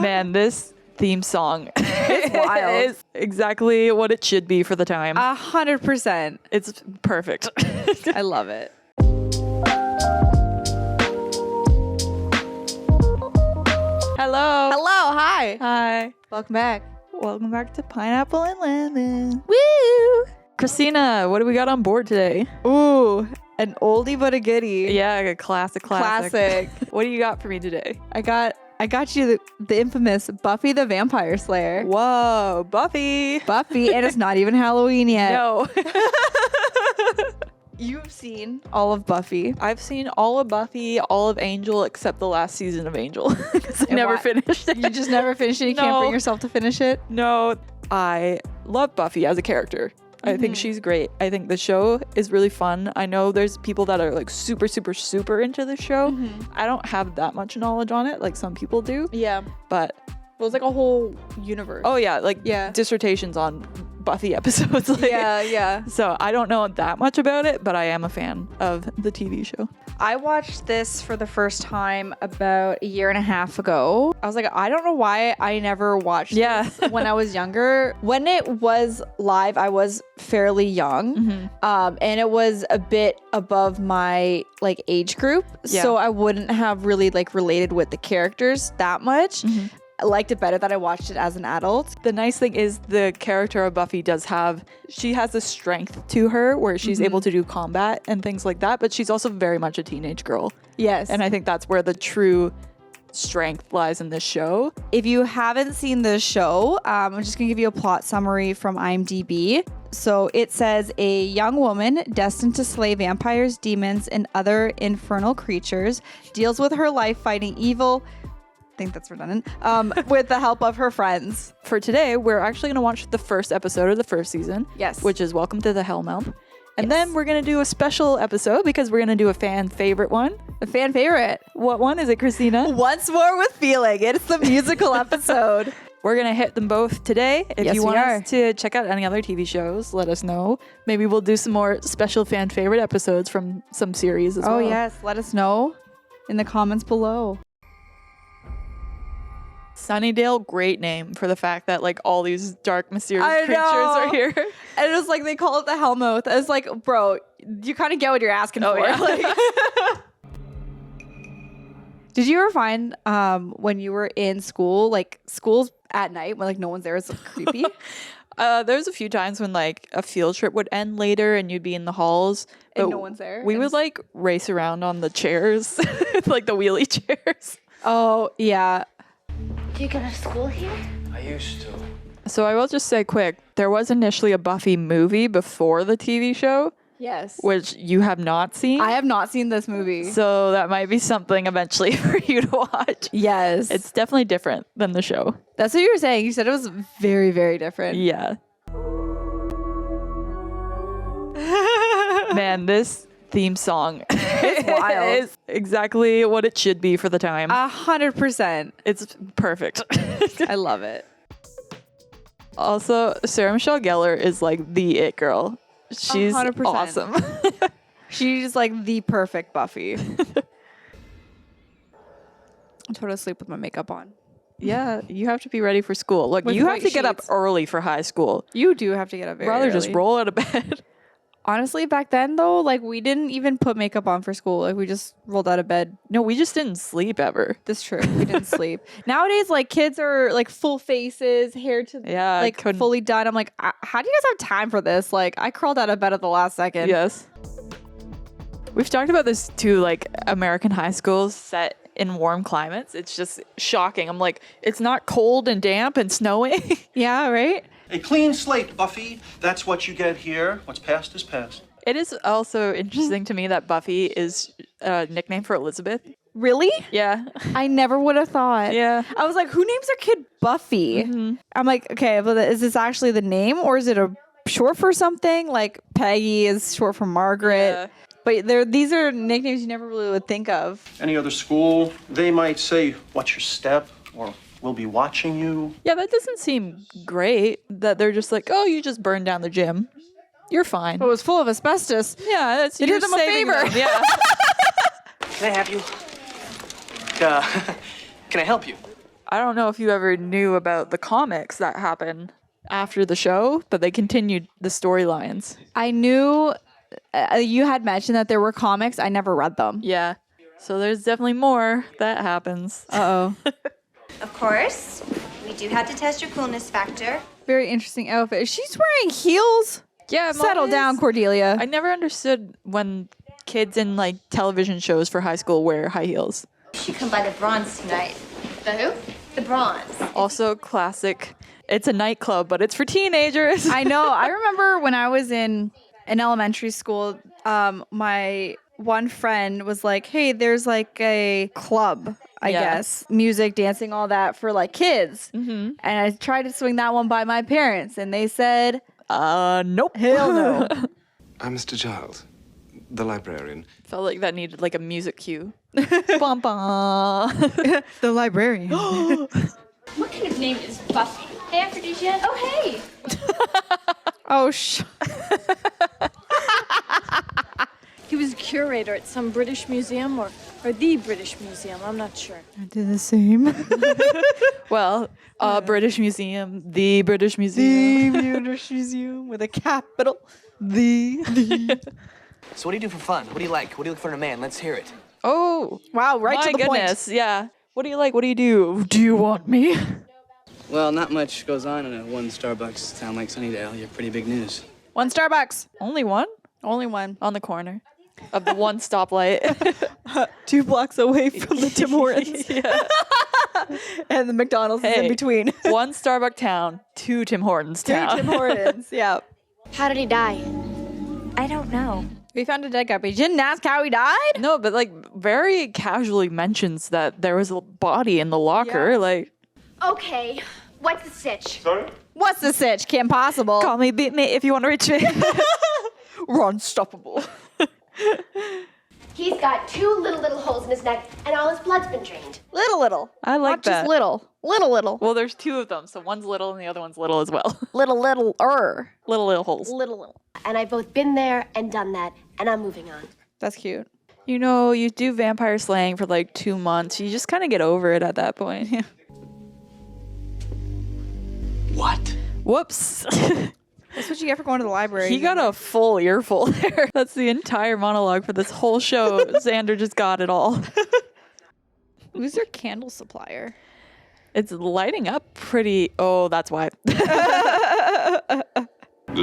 Man, this theme song It's wild. is exactly what it should be for the time. 100%. It's perfect. I love it. Hello. Hello. Hi. Hi. Welcome back. Welcome back to Pineapple and Lemon. Woo. Christina, what do we got on board today? Ooh, an oldie but a goodie. Yeah, a classic. Classic. What do you got for me today? I got you the infamous Buffy the Vampire Slayer. Whoa, Buffy. Buffy, and it's not even Halloween yet. No. You've seen all of Buffy. I've seen all of Buffy, all of Angel, except the last season of Angel. Because I never finished it. You just never finished it? You can't No. bring yourself to finish it? No, I love Buffy as a character. I think she's great. I think the show is really fun. I know there's people that are like super into the show. I don't have that much knowledge on it like some people do. Yeah. But Well, it's like a whole universe. oh yeah, like Yeah. dissertations on Buffy episodes. Like, Yeah. So I don't know that much about it, but I am a fan of the TV show. I watched this for the first time about a year and a half ago. I was like, I don't know why I never watched this when I was younger. When it was live, I was fairly young. And it was a bit above my like age group. Yeah. So I wouldn't have really like related with the characters that much. I liked it better that I watched it as an adult. The nice thing is the character of Buffy she has a strength to her where she's able to do combat and things like that, but she's also very much a teenage girl. Yes. And I think that's where the true strength lies in this show. If you haven't seen this show, I'm just going to give you a plot summary from IMDb. So it says a young woman destined to slay vampires, demons, and other infernal creatures deals with her life fighting evil. I think that's redundant. With the help of her friends. For today, we're actually going to watch the first episode of the first season. Yes. Which is Welcome to the Hellmouth. And then we're going to do a special episode because we're going to do a fan favorite one. A fan favorite. What one is it, Christina? Once More with Feeling. It's the musical episode. We're going to hit them both today. If Yes, you we want are. us to check out any other TV shows, let us know. Maybe we'll do some more special fan favorite episodes from some series as well. Oh, yes. Let us know in the comments below. Sunnydale, great name for the fact that like all these dark, mysterious I creatures know. are here. And it was like, they call it the Hellmouth. I was like, bro, you kind of get what you're asking for. yeah. Like- Did you ever find when you were in school, like schools at night when like no one's there, it's like, creepy? There's a few times when like a field trip would end later and you'd be in the halls. And but no one's there? We And would like race around on the chairs, like the wheelie chairs. Oh, yeah. Do you go to school here? I used to. So I will just say quick, there was initially a Buffy movie before the TV show, Yes. which you have not seen. I have not seen this movie. So that might be something eventually for you to watch. Yes. It's definitely different than the show. That's what you were saying. You said it was very, very different. Yeah. Man, this theme song It's wild. is exactly what it should be for the time. 100%. It's perfect. I love it. Also, Sarah Michelle Gellar is like the it girl. She's 100%. awesome. She's like the perfect Buffy. I'm totally asleep with my makeup on. Yeah, you have to be ready for school. Look, With you have white to get up sheets. early for high school. You do have to get up very Rather just early. roll out of bed. Honestly, back then though, like we didn't even put makeup on for school. Like we just rolled out of bed. No, we just didn't sleep ever. That's true. We didn't sleep. Nowadays, like kids are like full faces, hair to Yeah, I like couldn't- fully done. I'm like, how do you guys have time for this? Like I crawled out of bed at the last second. Yes. We've talked about this too, like American high schools set in warm climates. It's just shocking. I'm like, it's not cold and damp and snowing. Yeah, right? A clean slate, Buffy. That's what you get here. What's past is past. It is also interesting to me that Buffy is a nickname for Elizabeth. Really? Yeah. I never would have thought. Yeah. I was like, who names their kid Buffy? I'm like, okay, but is this actually the name or is it a short for something? Like Peggy is short for Margaret. Yeah. But these are nicknames you never really would think of. Any other school, they might say, "What's your step?" or "We'll be watching you." Yeah, that doesn't seem great that they're just like, oh, you just burned down the gym. You're fine. But it was full of asbestos. Yeah, that's You you're did them a saving favor. them. Yeah. Can I have you? Can I help you? I don't know if you ever knew about the comics that happened after the show, but they continued the storylines. I knew you had mentioned that there were comics. I never read them. Yeah. So there's definitely more that happens. Uh-oh. Of course, we do have to test your coolness factor. Very interesting outfit. She's wearing heels. Yeah, Settle down, Cordelia. I never understood when kids in like television shows for high school wear high heels. You should come by the Bronze tonight. The who? The Bronze. Also classic. It's a nightclub, but it's for teenagers. I know. I remember when I was in elementary school, my one friend was like, hey, there's like a club, I guess. Music, dancing, all that for like kids. Mm-hmm. And I tried to swing that one by my parents, and they said, nope. Hell no. I'm Mr. Giles, the librarian. Felt like that needed like a music cue. Bum, bum. The librarian. What kind of name is Buffy? Hey, Aphrodisia. Oh, hey. Oh, He was a curator at some British museum or the British Museum. I'm not sure. I did the same. Well, British Museum, the British Museum. The British Museum with a capital. The. So what do you do for fun? What do you like? What do you look for in a man? Let's hear it. Oh, Wow, right my to the goodness. Yeah. What do you like? What do you do? Do you want me? Well, not much goes on in a one Starbucks town like Sunnydale. You have pretty big news. point. One Starbucks. Only one? Only one. On the corner of the one stoplight. 2 blocks away from the Tim Hortons. Yeah. And the McDonald's is in between. One Starbucks town, 2 Tim Hortons town. Tim Hortons. Yeah. How did he die? I don't know. We found a dead guy, but you didn't ask how he died? No, but like very casually mentions that there was a body in the locker. Yeah. Like, Okay, what's the stitch? What's the sitch? Kim Possible. call me, beat me if you want to reach me. We're unstoppable. He's got 2 little holes in his neck, and all his blood's been drained. Little. I like Not that. just little. Little. Well, there's 2 of them, so one's little and the other one's little as well. Little little holes. Little. And I've both been there and done that, and I'm moving on. That's cute. You know, you do vampire slaying for like 2 months. You just kind of get over it at that point. Yeah. What? Whoops. That's what you get for going to the library. He got a full earful there. That's the entire monologue for this whole show. Xander just got it all. Who's their candle supplier? It's lighting up pretty. Oh, that's why. The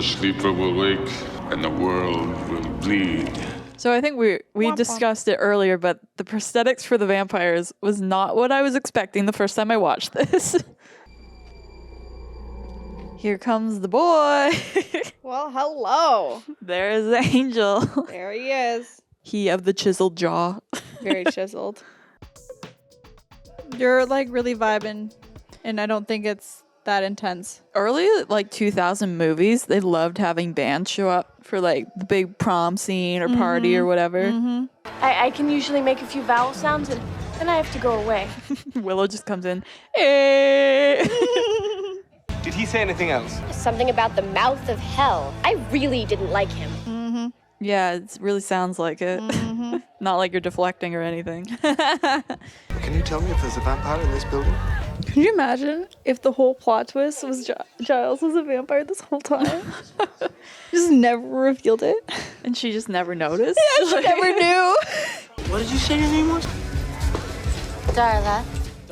sleeper will wake and the world will bleed. So I think we discussed it earlier, but the prosthetics for the vampires was not what I was expecting the first time I watched this. Here comes the boy. Well, hello. There is Angel. There he is. He of the chiseled jaw. Very chiseled. You're like really vibing, and I don't think it's that intense. Early like 2000 movies, they loved having bands show up for like the big prom scene or party or whatever. I can usually make a few vowel sounds and then I have to go away. Willow just comes in. Hey. Did he say anything else? Something about the mouth of hell. I really didn't like him. Yeah, it really sounds like it. Not like you're deflecting or anything. Can you tell me if there's a vampire in this building? Could you imagine if the whole plot twist was Giles was a vampire this whole time? Just never revealed it. And she just never noticed. Yeah, she never knew. What did you say your name was? Darla.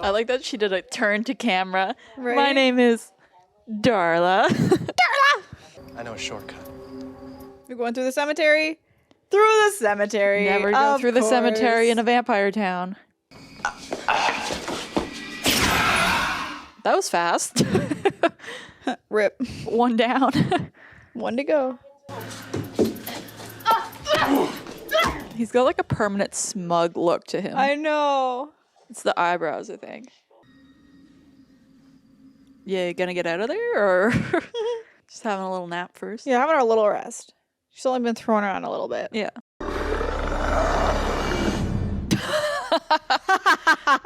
I like that she did a turn to camera. Right? My name is Darla. I know a shortcut. We're going through the cemetery. Through the cemetery. Never go Of through the course. cemetery in a vampire town. That was fast. Rip. One down. One to go. He's got like a permanent smug look to him. I know. It's the eyebrows, I think. Yeah, you gonna get out of there or just having a little nap first? Yeah, having our little rest. She's only been thrown around a little bit. Yeah.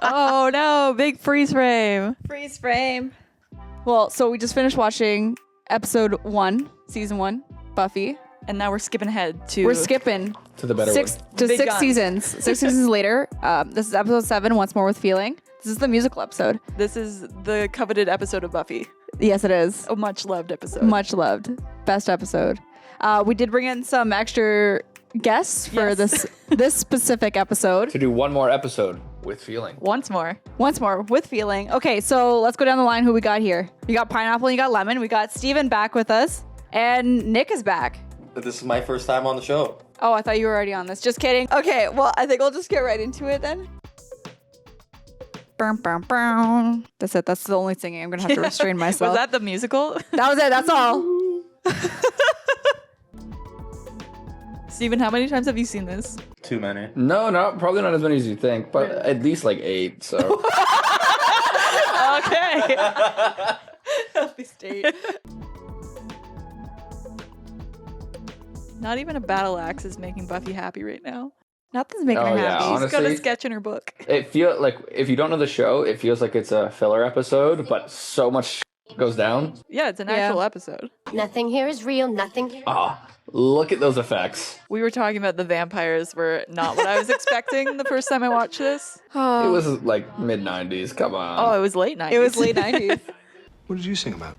Oh no, big freeze frame. Freeze frame. Well, so we just finished watching episode 1, season 1, Buffy. And now we're skipping ahead to We're skipping to the better Six one. to Big six guns. seasons. 6 seasons later. This is episode 7. Once more with feeling. This is the musical episode. This is the coveted episode of Buffy. Yes, it is. A much loved episode. Much loved. Best episode. We did bring in some extra guests for this specific episode. To do one more episode with feeling. Once more with feeling. Okay, so let's go down the line. Who we got here? You got pineapple, you got lemon. We got Steven back with us, and Nick is back. But this is my first time on the show. Oh, I thought you were already on this. Just kidding. Okay, well, I think we'll just get right into it then. That's it. That's the only singing. I'm gonna have to restrain myself. Was that the musical? That was it. That's all. Steven, how many times have you seen this? Too many. No, probably not as many as you think, but at least like 8. So Okay. At least 8. Not even a battle axe is making Buffy happy right now. Nothing's making her happy. She's got a honestly, sketch in her book. it feel like if you don't know the show, it feels like it's a filler episode, but so much goes down. Yeah, it's an actual episode. Nothing here is real. Nothing here. Look at those effects. We were talking about the vampires were not what I was expecting the first time I watched this. It was like mid-90s. Come on. Oh, it was late 90s. It was late 90s. What did you sing about?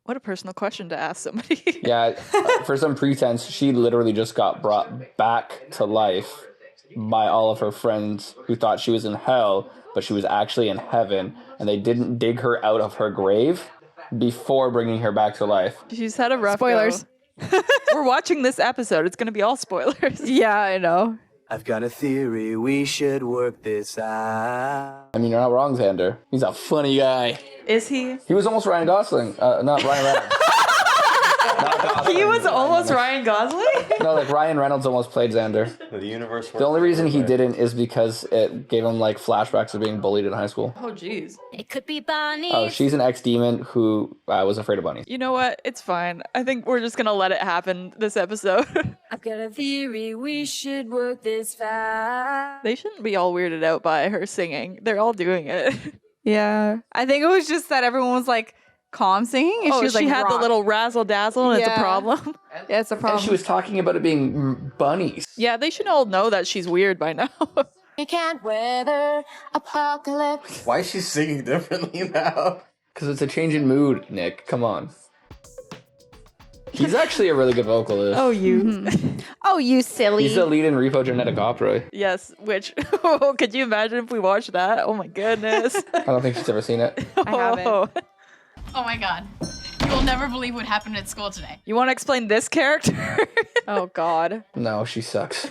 What a personal question to ask somebody. Yeah, for some pretense, she literally just got brought back to life by all of her friends who thought she was in hell, but she was actually in heaven, and they didn't dig her out of her grave before bringing her back to life. She's had a rough Spoilers. go. We're watching this episode. It's going to be all spoilers. Yeah, I know. I've got a theory, we should work this out. I mean, you're not wrong, Xander. He's a funny guy. Is he? He was almost Ryan Gosling. Not Ryan Reynolds. He was almost Ryan Gosling? No, like Ryan Reynolds almost played Xander. The universe. The only reason he didn't is because it gave him like flashbacks of being bullied in high school. Oh, jeez. It could be Bonnie. Oh, she's an ex-demon who was afraid of bunnies. You know what? It's fine. I think we're just going to let it happen this episode. I've got a theory, we should work this out. They shouldn't be all weirded out by her singing. They're all doing it. Yeah. I think it was just that everyone was like calm singing. And Oh, she was like had the little razzle dazzle, and it's a Yeah. problem. Yeah, it's a problem. And she was talking about it being bunnies. Yeah, they should all know that she's weird by now. We can't weather apocalypse. Why is she singing differently now? Because it's a change in mood, Nick. Come on. He's actually a really good vocalist. Oh, you. Oh, you silly. He's the lead in Repo Genetic Opera. Yes, which, could you imagine if we watched that? Oh my goodness. I don't think she's ever seen it. I haven't. Oh. Oh my god. You will never believe what happened at school today. You want to explain this character? Oh, God. No, she sucks.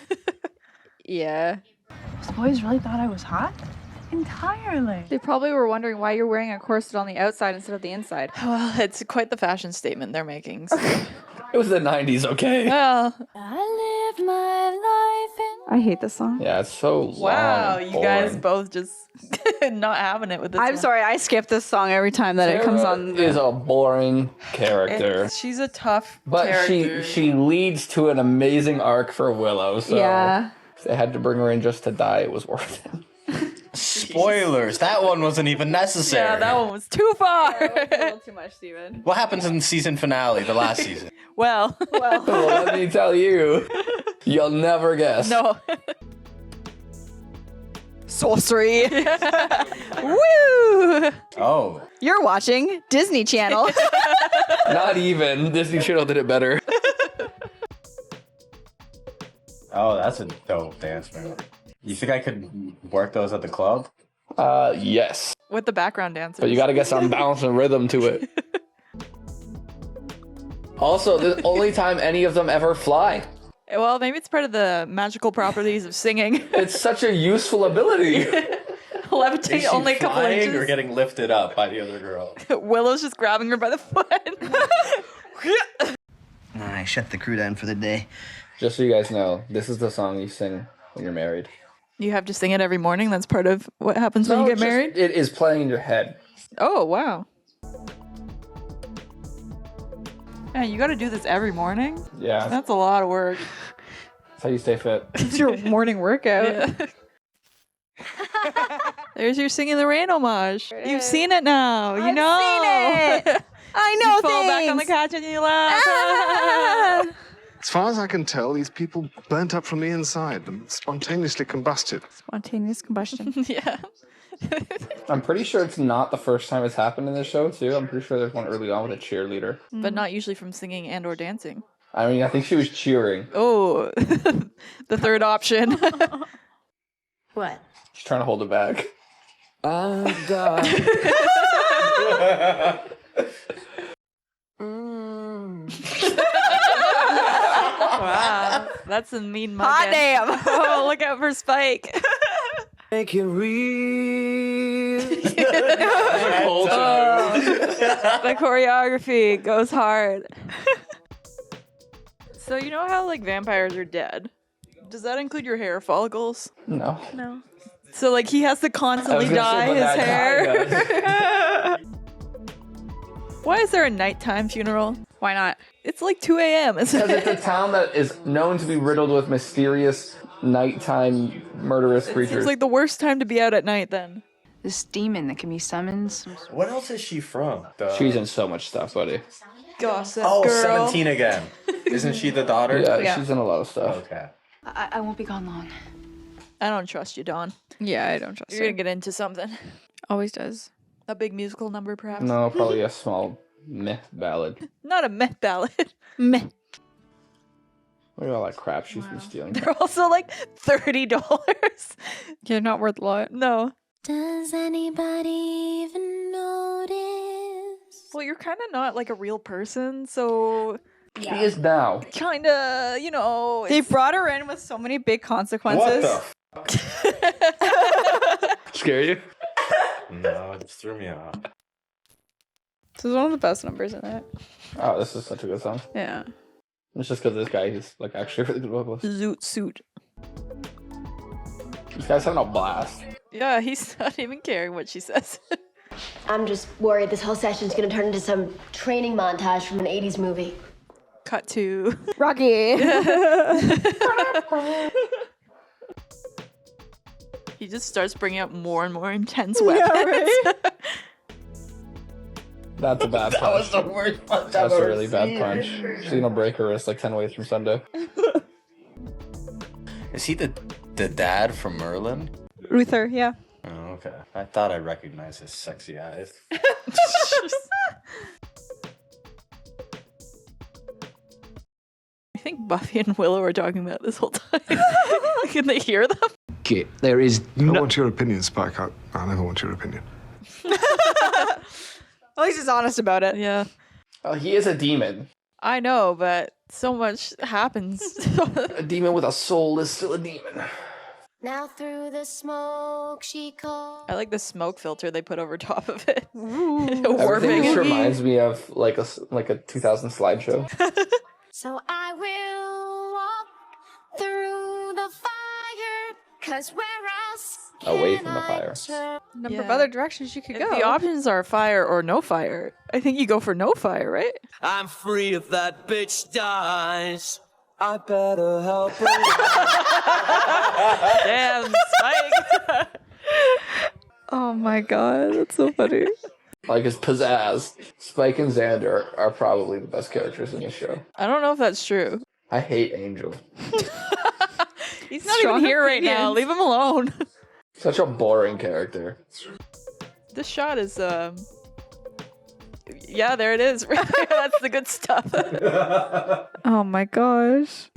Yeah. Those boys really thought I was hot? Entirely. They probably were wondering why you're wearing a corset on the outside instead of the inside. Well, it's quite the fashion statement they're making. So. It was the 90s, okay? Well, I lived my life in. I hate this song. Yeah, it's so long. wow, and you guys boring. both just not having it with this I'm one. sorry, I skip this song every time that it comes Sarah on. is a boring character. She's a tough But character. she leads to an amazing arc for Willow, so Yeah. if they had to bring her in just to die, it was worth it. Spoilers. That one wasn't even necessary. Yeah, that one was too far. a little too much, Steven. What happens in the season finale, the last season? Well, Well, let me tell you, you'll never guess. no. Sorcery. Woo! Oh. You're watching Disney Channel. Not even. Disney Channel did it better. Oh, that's a dope dance move. You think I could work those at the club? Yes. With the background dancers. But you gotta get some bounce and rhythm to it. Also, the only time any of them ever fly. Well, maybe it's part of the magical properties of singing. It's such a useful ability. Levitate only a couple flying inches. or getting lifted up by the other girl? Willow's just grabbing her by the foot. I shut the crew down for the day. Just so you guys know, this is the song you sing when you're married. You have to sing it every morning. That's part of what happens when you get married. It is playing in your head. Oh, wow. Yeah, you got to do this every morning? Yeah. That's a lot of work. That's how you stay fit. It's your morning workout. Yeah. There's your Singing in the Rain homage. You've seen it now. You know. I've seen it. I know You fall back on the things. couch and you laugh. As far as I can tell, these people burnt up from the inside and spontaneously combusted. Spontaneous combustion. Yeah. I'm pretty sure it's not the first time it's happened in this show, too. I'm pretty sure there's one early on with a cheerleader. But not usually from singing and or dancing. I mean, I think she was cheering. Oh, the third option. What? She's trying to hold it back. I've got Wow, that's a mean mug. Hot damn. Oh, look out for Spike. make it real. The choreography goes hard. So you know how like vampires are dead? Does that include your hair follicles? No. No. So like he has to constantly I was gonna dye say, his but that hair. Why is there a nighttime funeral? Why not? It's like 2 a.m. Because it's a town that is known to be riddled with mysterious nighttime murderous creatures. Seems like the worst time to be out at night then. This demon that can be summoned. What else is she from? She's in so much stuff, buddy. Gossip Oh, girl. 17 again. Isn't she the daughter? Yeah, she's in a lot of stuff. Okay. I won't be gone long. I don't trust you, Dawn. Yeah, I don't trust You're gonna get into something. Always does. A big musical number, perhaps? No, probably a small meh ballad. Not a meth ballad. Meh. Look at all that crap she's been stealing. They're also like $30. You're not worth a lot. No. Does anybody even notice? Well, you're kind of not like a real person, so She is now. kind of, you know. They brought her in with so many big consequences. What the Scare you? No, it just threw me off. This is one of the best numbers in it. Oh, this is such a good song. Yeah. It's just because this guy is like actually a really good vocalist. Zoot suit. This guy's having a blast. Yeah, he's not even caring what she says. I'm just worried this whole session's gonna turn into some training montage from an 80s movie. Cut to Rocky. He just starts bringing up more and more intense weapons. Yeah, right? That's a bad punch. That was the worst punch That's a really bad punch. She's gonna break her wrist like 10 ways from Sunday. Is he the dad from Merlin? Ruther, yeah. Oh, okay. I thought I recognized his sexy eyes. I think Buffy and Willow are talking about this whole time. Can they hear them? I want your opinion, Spike. I never want your opinion. At least he's honest about it. Yeah. Oh, he is a demon. I know, but so much happens. A demon with a soul is still a demon. Now through the smoke she calls. I like the smoke filter they put over top of it. Everything Warping. just reminds me of like a 2000 slideshow. So I will walk through the fire, 'cause where else Away can from the I fire. turn? Number of other directions you could If go. the options are fire or no fire, I think you go for no fire, right? I'm free if that bitch dies. I better help her. Damn, Spike. Oh my god, that's so funny. Like his pizzazz. Spike and Xander are probably the best characters in the show. I don't know if that's true. I hate Angel. He's not Strong even here right now. opinions. Leave him alone. Such a boring character. This shot is yeah, there it is. Right there. That's the good stuff. Oh my gosh.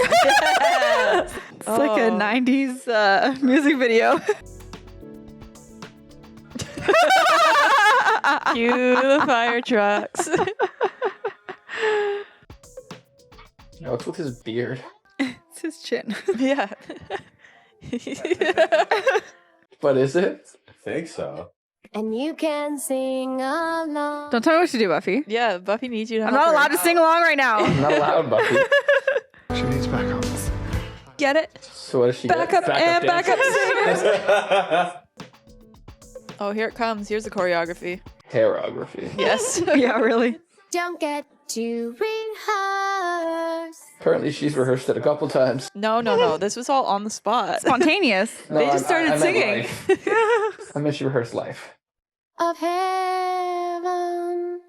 It's like a 90s music video. Cue the fire trucks. What's with his beard? It's his chin. Yeah. But is it? I think so. And you can sing along. Don't tell me what to do, Buffy. Yeah, Buffy needs you to I'm help not her. allowed to sing along right now. I'm not allowed, Buffy. She needs backup. Get it? So what does she Back get? up and back up dancers? singers. Oh, here it comes. Here's the choreography. Hairography. Yes. Yeah, really. Don't get to rehearse. Apparently she's rehearsed it a couple times. No. This was all on the spot. Spontaneous. They just started I meant singing. life. I meant she rehearsed life. Of heaven.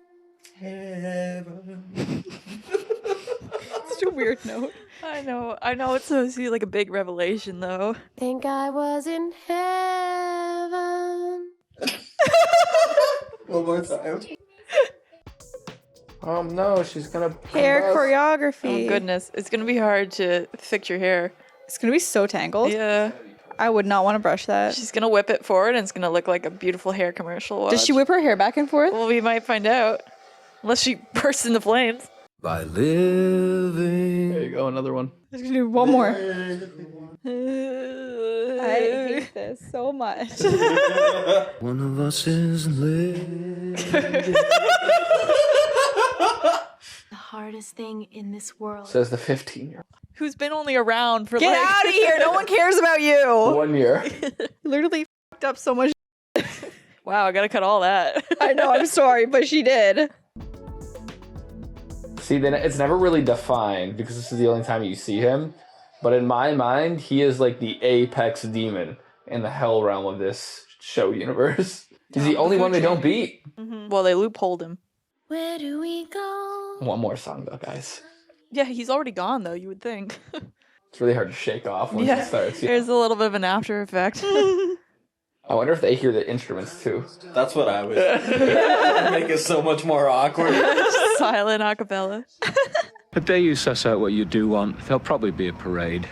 such a weird note. I know it's supposed to be like a big revelation though. Think I was in heaven. One more time. Oh no, she's gonna Hair combust. choreography. Oh goodness, it's gonna be hard to fix your hair. It's gonna be so tangled. Yeah. I would not want to brush that. She's gonna whip it forward and it's gonna look like a beautiful hair commercial. Does she whip her hair back and forth? Well, we might find out. Unless she bursts into flames. By living. There you go, another one. Let's do one more. I hate this so much. One of us is living. The hardest thing in this world. Says the 15-year-old. Who's been only around for Get out of here. No one cares about you. 1 year. Literally fucked up so much. Wow, I gotta cut all that. I know, I'm sorry, but she did. See, then it's never really defined because this is the only time you see him. But in my mind, he is like the apex demon in the hell realm of this show universe. He's the only one they don't beat. Mm-hmm. Well, they loopholed him. Where do we go? One more song though, guys. Yeah, he's already gone though, you would think. It's really hard to shake off once it starts. There's a little bit of an after effect. I wonder if they hear the instruments too. That's what I was. Make it so much more awkward. Silent acapella. If they suss out what you do want, there'll probably be a parade.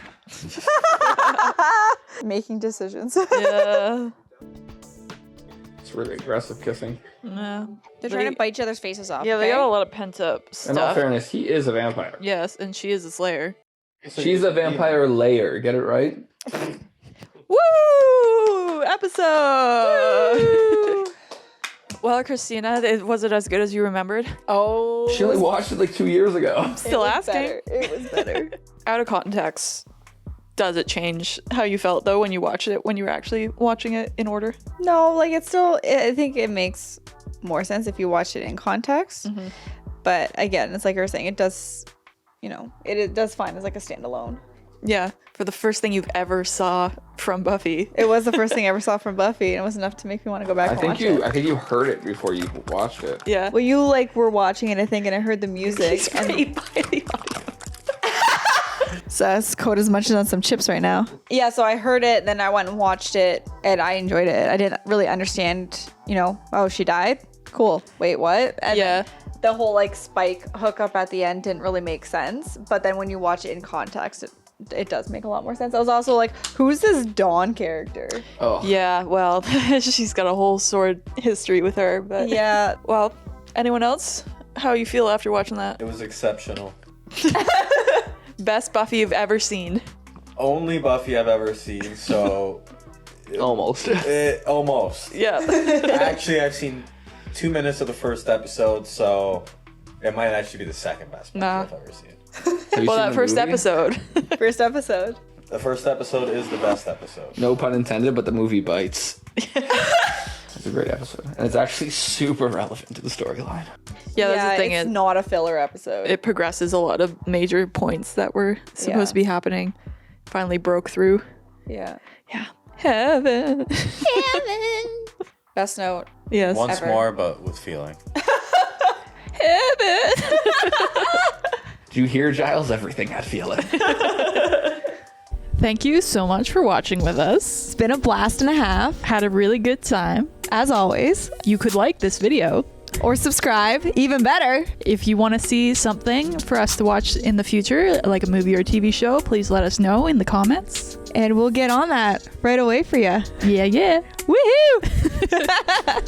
Making decisions. Yeah. It's really aggressive kissing. No. They're trying to bite each other's faces off. Yeah, they got a lot of pent up stuff. In all fairness, he is a vampire. Yes, and she is a slayer. She's a vampire layer. Get it right? Woo! Episode! Well, Christina, was it as good as you remembered? Oh. She only watched it like 2 years ago. I'm still asking. It was better. Out of context, does it change how you felt though when you watched it, when you were actually watching it in order? No, like it's still, I think it makes more sense if you watch it in context. Mm-hmm. But again, it's like you were saying, it does, it does fine as like a standalone. Yeah, for the first thing you've ever saw from Buffy. It was the first thing I ever saw from Buffy, and it was enough to make me want to go back and watch it. I think you heard it before you watched it. Yeah. Well, you were watching it, I think, and I heard the music. And Sus, Coda's munching on some chips right now. Yeah, so I heard it, then I went and watched it, and I enjoyed it. I didn't really understand, oh, she died? Cool. Wait, what? And yeah. The whole Spike hookup at the end didn't really make sense, but then when you watch it in context, it does make a lot more sense. I was also like, who's this Dawn character? Oh. Yeah, well, she's got a whole sordid history with her, but yeah. Well, anyone else? How you feel after watching that? It was exceptional. Best Buffy you've ever seen. Only Buffy I've ever seen, so... Almost. Almost. Yeah. Actually, I've seen 2 minutes of the first episode, so it might actually be the second best Buffy I've ever seen. Well, that first episode. First episode. The first episode is the best episode. No pun intended, but the movie bites. It's a great episode. And it's actually super relevant to the storyline. Yeah, that's the thing. It's not a filler episode. It progresses a lot of major points that were supposed to be happening. Finally broke through. Yeah. Yeah. Heaven. Best note. Yes. Once more, but with feeling. Heaven. Do you hear, Giles? Everything had feeling. Thank you so much for watching with us. It's been a blast and a half. Had a really good time. As always. You could like this video. Or subscribe, even better. If you want to see something for us to watch in the future, like a movie or TV show, please let us know in the comments. And we'll get on that right away for you. Yeah, yeah. Woohoo!